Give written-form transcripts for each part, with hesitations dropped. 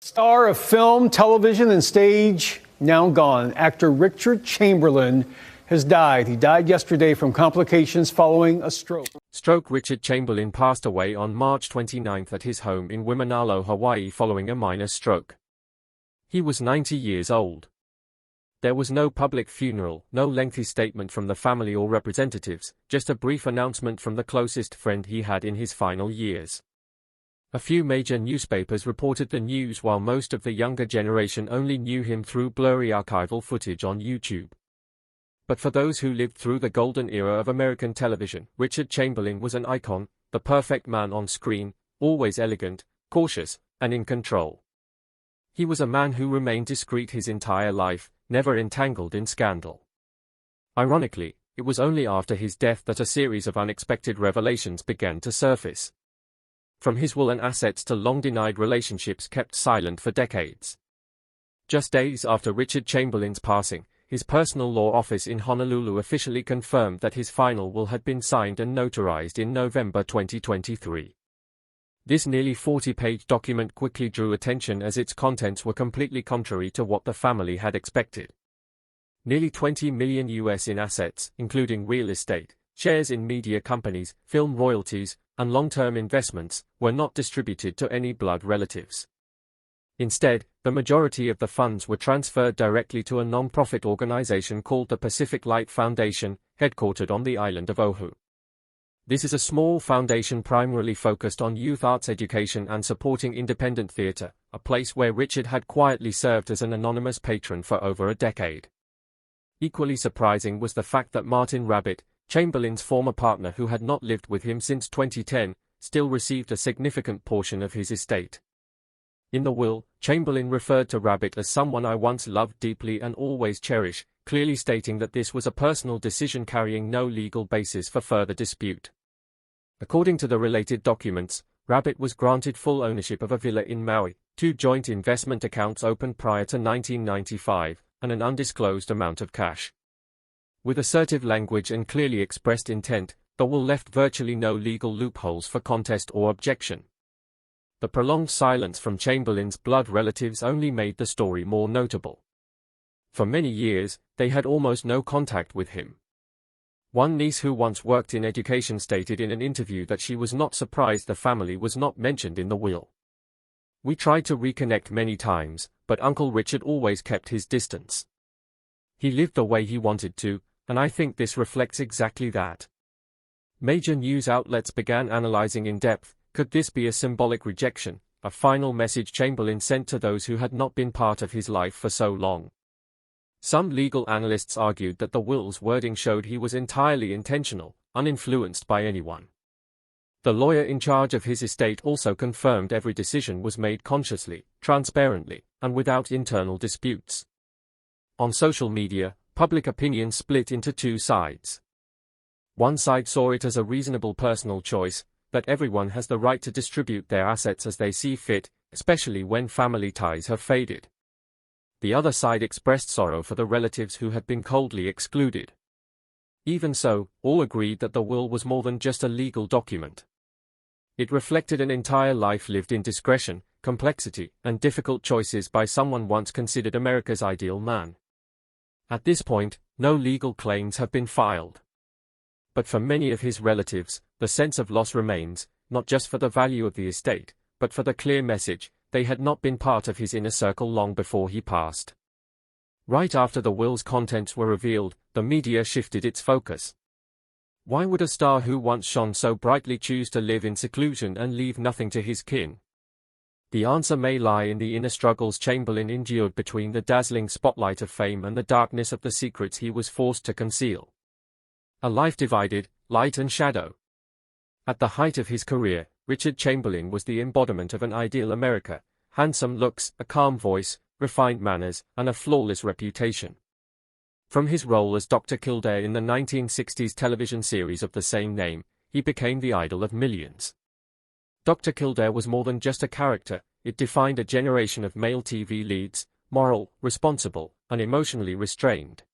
Star of film, television, and stage, now gone. Actor Richard Chamberlain has died. He died yesterday from complications following a stroke. Richard Chamberlain passed away on March 29 at his home in Wiminalo, Hawaii following a minor stroke. He was 90 years old. There was no public funeral, no lengthy statement from the family or representatives, just a brief announcement from the closest friend he had in his final years. A few major newspapers reported the news while most of the younger generation only knew him through blurry archival footage on YouTube. But for those who lived through the golden era of American television, Richard Chamberlain was an icon, the perfect man on screen, always elegant, cautious, and in control. He was a man who remained discreet his entire life, never entangled in scandal. Ironically, it was only after his death that a series of unexpected revelations began to surface. From his will and assets to long-denied relationships kept silent for decades. Just days after Richard Chamberlain's passing, his personal law office in Honolulu officially confirmed that his final will had been signed and notarized in November 2023. This nearly 40-page document quickly drew attention as its contents were completely contrary to what the family had expected. Nearly $20 million in assets, including real estate, shares in media companies, film royalties, and long-term investments, were not distributed to any blood relatives. Instead, the majority of the funds were transferred directly to a non-profit organization called the Pacific Light Foundation, headquartered on the island of Oahu. This is a small foundation primarily focused on youth arts education and supporting independent theater, a place where Richard had quietly served as an anonymous patron for over a decade. Equally surprising was the fact that Martin Rabbit, Chamberlain's former partner who had not lived with him since 2010, still received a significant portion of his estate. In the will, Chamberlain referred to Rabbit as someone I once loved deeply and always cherish, clearly stating that this was a personal decision carrying no legal basis for further dispute. According to the related documents, Rabbit was granted full ownership of a villa in Maui, 2 joint investment accounts opened prior to 1995, and an undisclosed amount of cash. With assertive language and clearly expressed intent, the will left virtually no legal loopholes for contest or objection. The prolonged silence from Chamberlain's blood relatives only made the story more notable. For many years, they had almost no contact with him. One niece who once worked in education stated in an interview that she was not surprised the family was not mentioned in the will. "We tried to reconnect many times, but Uncle Richard always kept his distance. He lived the way he wanted to, and I think this reflects exactly that." Major news outlets began analyzing in depth, could this be a symbolic rejection, a final message Chamberlain sent to those who had not been part of his life for so long? Some legal analysts argued that the will's wording showed he was entirely intentional, uninfluenced by anyone. The lawyer in charge of his estate also confirmed every decision was made consciously, transparently, and without internal disputes. On social media, public opinion split into 2 sides. One side saw it as a reasonable personal choice, that everyone has the right to distribute their assets as they see fit, especially when family ties have faded. The other side expressed sorrow for the relatives who had been coldly excluded. Even so, all agreed that the will was more than just a legal document. It reflected an entire life lived in discretion, complexity, and difficult choices by someone once considered America's ideal man. At this point, no legal claims have been filed. But for many of his relatives, the sense of loss remains, not just for the value of the estate, but for the clear message, they had not been part of his inner circle long before he passed. Right after the will's contents were revealed, the media shifted its focus. Why would a star who once shone so brightly choose to live in seclusion and leave nothing to his kin? The answer may lie in the inner struggles Chamberlain endured between the dazzling spotlight of fame and the darkness of the secrets he was forced to conceal. A life divided, light and shadow. At the height of his career, Richard Chamberlain was the embodiment of an ideal America: handsome looks, a calm voice, refined manners, and a flawless reputation. From his role as Dr. Kildare in the 1960s television series of the same name, he became the idol of millions. Dr. Kildare was more than just a character, it defined a generation of male TV leads, moral, responsible, and emotionally restrained.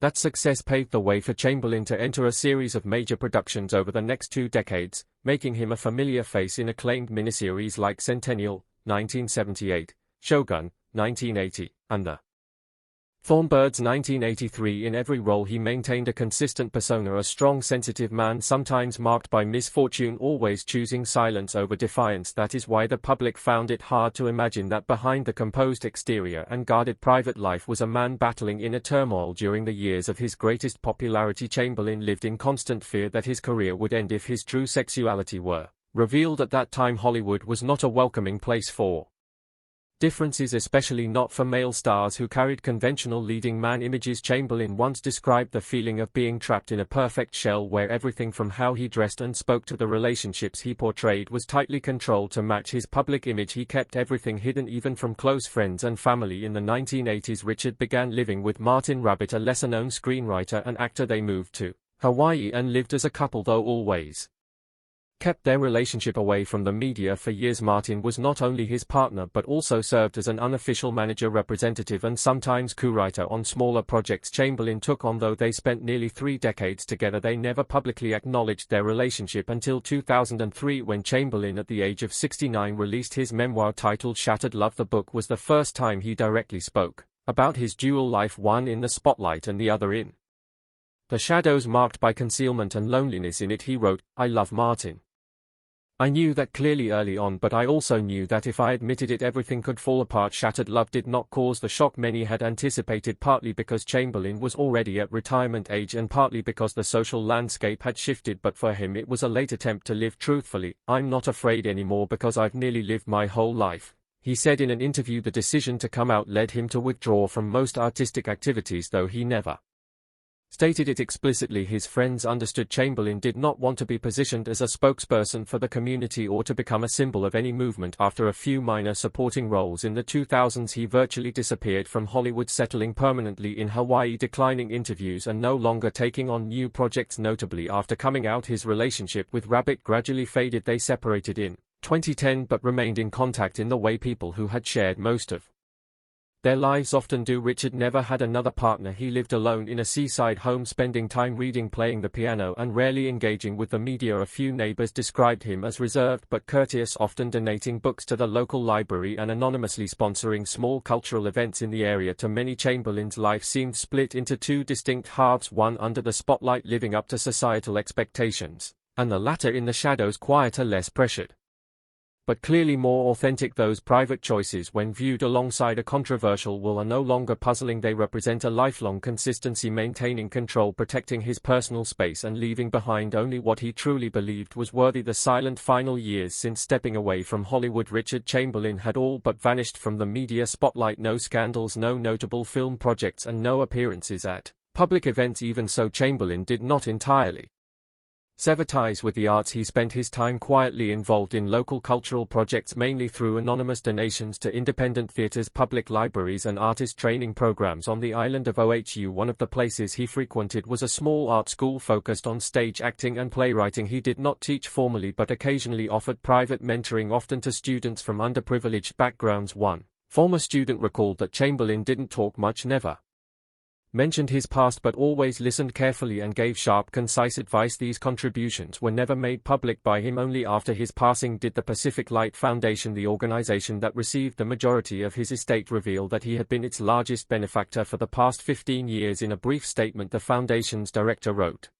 That success paved the way for Chamberlain to enter a series of major productions over the next 2 decades, making him a familiar face in acclaimed miniseries like Centennial, 1978, Shogun, 1980, and the Thorn Birds 1983. In every role he maintained a consistent persona, a strong, sensitive man sometimes marked by misfortune, always choosing silence over defiance. That is why the public found it hard to imagine that behind the composed exterior and guarded private life was a man battling inner turmoil. During the years of his greatest popularity, Chamberlain lived in constant fear that his career would end if his true sexuality were revealed. At that time, Hollywood was not a welcoming place for differences, especially not for male stars who carried conventional leading man images. Chamberlain once described the feeling of being trapped in a perfect shell where everything from how he dressed and spoke to the relationships he portrayed was tightly controlled to match his public image. He kept everything hidden, even from close friends and family. In the 1980s, Richard began living with Martin Rabbit, a lesser-known screenwriter and actor. They moved to Hawaii and lived as a couple, though always kept their relationship away from the media for years. Martin was not only his partner but also served as an unofficial manager, representative and sometimes co-writer on smaller projects Chamberlain took on. Though they spent nearly 3 decades together, they never publicly acknowledged their relationship until 2003, when Chamberlain, at the age of 69, released his memoir titled Shattered Love. The book was the first time he directly spoke about his dual life, one in the spotlight and the other in the shadows, marked by concealment and loneliness. In it he wrote, "I love Martin. I knew that clearly early on, but I also knew that if I admitted it, everything could fall apart." Shattered Love did not cause the shock many had anticipated, partly because Chamberlain was already at retirement age and partly because the social landscape had shifted. But for him it was a late attempt to live truthfully. "I'm not afraid anymore because I've nearly lived my whole life," he said in an interview. The decision to come out led him to withdraw from most artistic activities, though he never stated it explicitly. His friends understood Chamberlain did not want to be positioned as a spokesperson for the community or to become a symbol of any movement. After a few minor supporting roles in the 2000s, he virtually disappeared from Hollywood, settling permanently in Hawaii, declining interviews and no longer taking on new projects. Notably, after coming out, his relationship with Rabbit gradually faded. They separated in 2010 but remained in contact in the way people who had shared most of their lives often do. Richard never had another partner. He lived alone in a seaside home, spending time reading, playing the piano, and rarely engaging with the media. A few neighbors described him as reserved but courteous, often donating books to the local library and anonymously sponsoring small cultural events in the area. To many, Chamberlain's life seemed split into 2 distinct halves, one under the spotlight, living up to societal expectations, and the latter in the shadows, quieter, less pressured, but clearly more authentic. Those private choices, when viewed alongside a controversial will, are no longer puzzling. They represent a lifelong consistency, maintaining control, protecting his personal space, and leaving behind only what he truly believed was worthy. The silent final years since stepping away from Hollywood, Richard Chamberlain had all but vanished from the media spotlight. No scandals, no notable film projects, and no appearances at public events. Even so, Chamberlain did not entirely sever ties with the arts. He spent his time quietly involved in local cultural projects, mainly through anonymous donations to independent theaters, public libraries and artist training programs on the island of Oahu. One of the places he frequented was a small art school focused on stage acting and playwriting. He did not teach formally but occasionally offered private mentoring, often to students from underprivileged backgrounds. One former student recalled that Chamberlain didn't talk much, never mentioned his past, but always listened carefully and gave sharp, concise advice. These contributions were never made public by him. Only after his passing did the Pacific Light Foundation, the organization that received the majority of his estate, reveal that he had been its largest benefactor for the past 15 years. In a brief statement, the foundation's director wrote,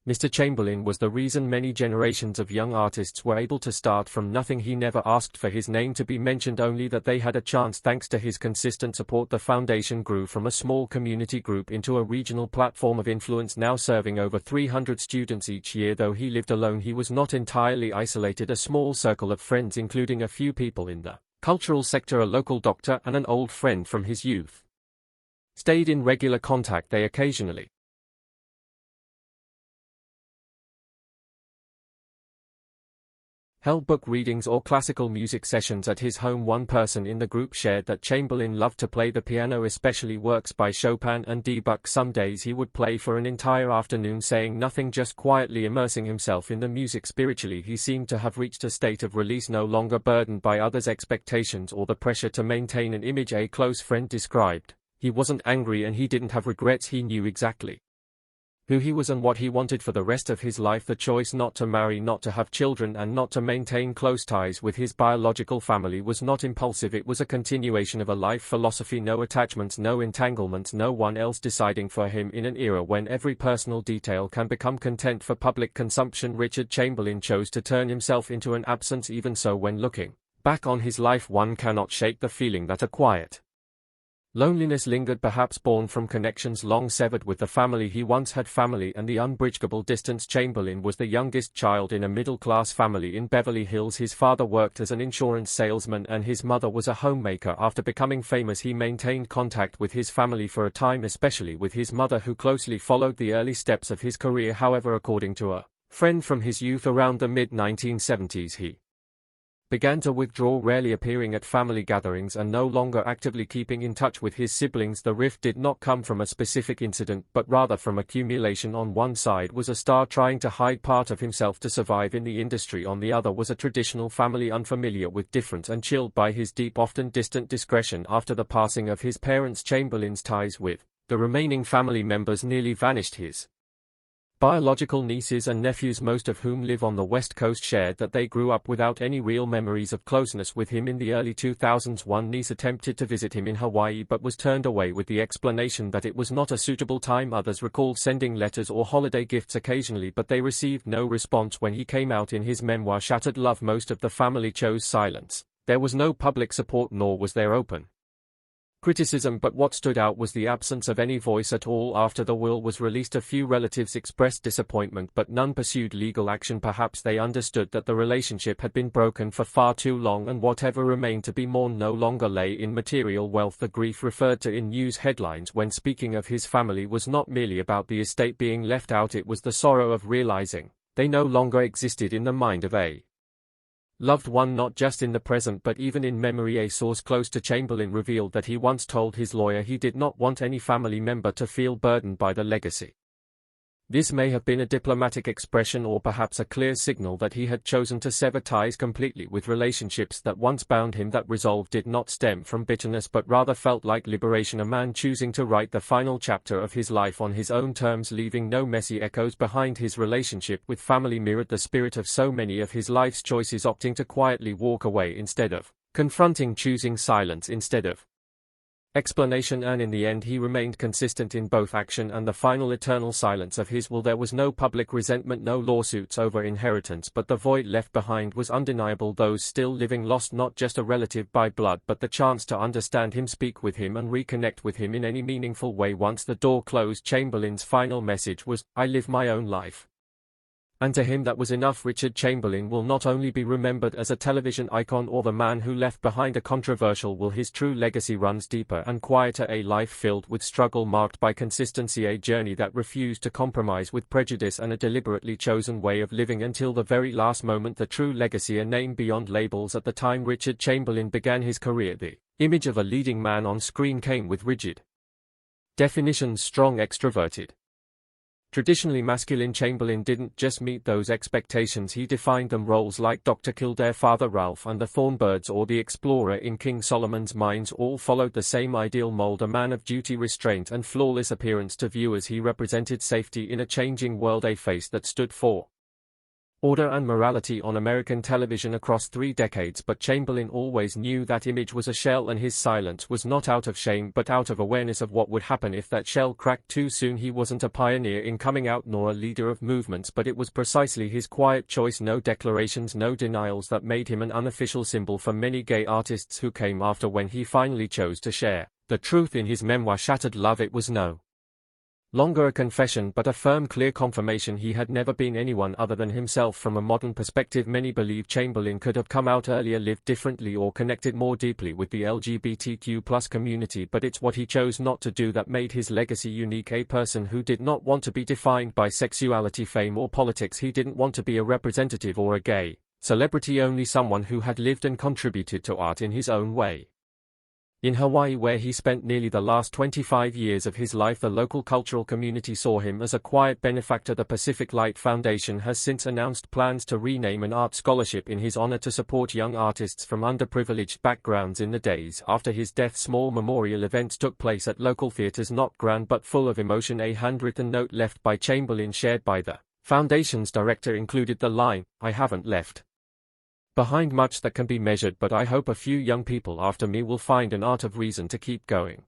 "Mr. Chamberlain was the reason many generations of young artists were able to start from nothing. He never asked for his name to be mentioned, only that they had a chance. Thanks to his consistent support, the foundation grew from a small community group into a regional platform of influence, now serving over 300 students each year." Though he lived alone, he was not entirely isolated. A small circle of friends, including a few people in the cultural sector, a local doctor and an old friend from his youth, stayed in regular contact. They occasionally held book readings or classical music sessions at his home. One person in the group shared that Chamberlain loved to play the piano, especially works by Chopin and Debuck. Some days he would play for an entire afternoon, saying nothing, just quietly immersing himself in the music. Spiritually, he seemed to have reached a state of release, no longer burdened by others' expectations or the pressure to maintain an image. A close friend described, "He wasn't angry and he didn't have regrets. He knew exactly who he was and what he wanted for the rest of his life. The choice not to marry, not to have children, and not to maintain close ties with his biological family was not impulsive. It was a continuation of a life philosophy: no attachments, no entanglements, no one else deciding for him. In an era when every personal detail can become content for public consumption, Richard Chamberlain chose to turn himself into an absence. Even so, when looking back on his life, one cannot shake the feeling that a quiet loneliness lingered, perhaps born from connections long severed with the family he once had. Family and the unbridgeable distance. Chamberlain was the youngest child in a middle-class family in Beverly Hills. His father worked as an insurance salesman and his mother was a homemaker. After becoming famous, he maintained contact with his family for a time, especially with his mother, who closely followed the early steps of his career. However, according to a friend from his youth, around the mid-1970s he began to withdraw, rarely appearing at family gatherings and no longer actively keeping in touch with his siblings. The rift did not come from a specific incident, but rather from accumulation. On one side was a star trying to hide part of himself to survive in the industry. On the other was a traditional family unfamiliar with difference and chilled by his deep, often distant discretion. After the passing of his parents, Chamberlain's ties with the remaining family members nearly vanished. His biological nieces and nephews, most of whom live on the West Coast, shared that they grew up without any real memories of closeness with him. In the early 2000s, one niece attempted to visit him in Hawaii but was turned away with the explanation that it was not a suitable time. Others recalled sending letters or holiday gifts occasionally, but they received no response when he came out in his memoir Shattered Love. Most of the family chose silence. There was no public support, nor was there open criticism, but what stood out was the absence of any voice at all. After the will was released, a few relatives expressed disappointment, but none pursued legal action. Perhaps they understood that the relationship had been broken for far too long, and whatever remained to be mourned no longer lay in material wealth. The grief referred to in news headlines when speaking of his family was not merely about the estate being left out, it was the sorrow of realizing they no longer existed in the mind of a loved one, not just in the present but even in memory. A source close to Chamberlain revealed that he once told his lawyer he did not want any family member to feel burdened by the legacy. This may have been a diplomatic expression or perhaps a clear signal that he had chosen to sever ties completely with relationships that once bound him. That resolve did not stem from bitterness but rather felt like liberation, a man choosing to write the final chapter of his life on his own terms, leaving no messy echoes behind. His relationship with family mirrored the spirit of so many of his life's choices, opting to quietly walk away instead of confronting, choosing silence instead of explanation, and in the end he remained consistent in both action and the final eternal silence of his will. There was no public resentment, no lawsuits over inheritance, but the void left behind was undeniable. Those still living lost not just a relative by blood but the chance to understand him, speak with him and reconnect with him in any meaningful way. Once the door closed, Chamberlain's final message was, "I live my own life." And to him that was enough. Richard Chamberlain will not only be remembered as a television icon or the man who left behind a controversial will, his true legacy runs deeper and quieter. A life filled with struggle, marked by consistency, a journey that refused to compromise with prejudice, and a deliberately chosen way of living until the very last moment. The true legacy, a name beyond labels. At the time Richard Chamberlain began his career, the image of a leading man on screen came with rigid definitions: strong, extroverted, traditionally masculine. Chamberlain didn't just meet those expectations, he defined them. Roles like Dr. Kildare, Father Ralph and the Thorn Birds, or the explorer in King Solomon's Mines, all followed the same ideal mold: a man of duty, restraint and flawless appearance. To viewers he represented safety in a changing world, a face that stood for order and morality on American television across 3 decades. But Chamberlain always knew that image was a shell, and his silence was not out of shame but out of awareness of what would happen if that shell cracked too soon. He wasn't a pioneer in coming out nor a leader of movements, but it was precisely his quiet choice, no declarations, no denials, that made him an unofficial symbol for many gay artists who came after. When he finally chose to share the truth in his memoir Shattered Love, it was no longer a confession but a firm, clear confirmation he had never been anyone other than himself. From a modern perspective, many believe Chamberlain could have come out earlier, lived differently or connected more deeply with the LGBTQ+ community, but it's what he chose not to do that made his legacy unique. A person who did not want to be defined by sexuality, fame or politics. He didn't want to be a representative or a gay celebrity, only someone who had lived and contributed to art in his own way. In Hawaii, where he spent nearly the last 25 years of his life, the local cultural community saw him as a quiet benefactor. The Pacific Light Foundation has since announced plans to rename an art scholarship in his honor to support young artists from underprivileged backgrounds. In the days after his death, small memorial events took place at local theaters, not grand but full of emotion. A handwritten note left by Chamberlain, shared by the foundation's director, included the line, "I haven't left behind much that can be measured, but I hope a few young people after me will find an art of reason to keep going."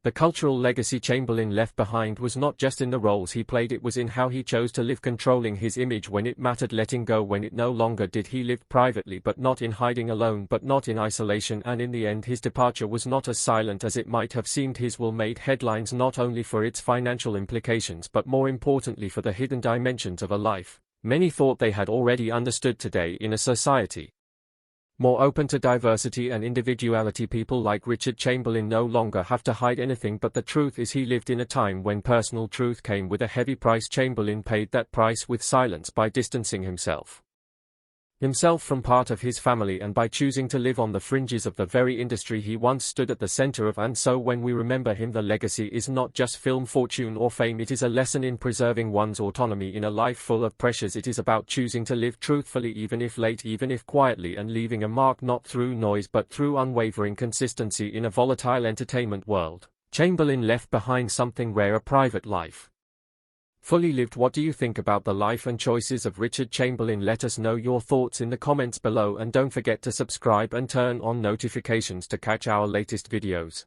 The cultural legacy Chamberlain left behind was not just in the roles he played, it was in how he chose to live, controlling his image when it mattered, letting go when it no longer did. He lived privately, but not in hiding, alone but not in isolation, and in the end his departure was not as silent as it might have seemed. His will made headlines not only for its financial implications but more importantly for the hidden dimensions of a life many thought they had already understood. Today, in a society more open to diversity and individuality, people like Richard Chamberlain no longer have to hide anything but the truth. Is he lived in a time when personal truth came with a heavy price. Chamberlain paid that price with silence, by distancing himself from part of his family, and by choosing to live on the fringes of the very industry he once stood at the center of. And so when we remember him, the legacy is not just film, fortune or fame. It is a lesson in preserving one's autonomy in a life full of pressures. It is about choosing to live truthfully, even if late, even if quietly, and leaving a mark not through noise but through unwavering consistency. In a volatile entertainment world, Chamberlain left behind something rare: a private life fully lived. What do you think about the life and choices of Richard Chamberlain? Let us know your thoughts in the comments below, and don't forget to subscribe and turn on notifications to catch our latest videos.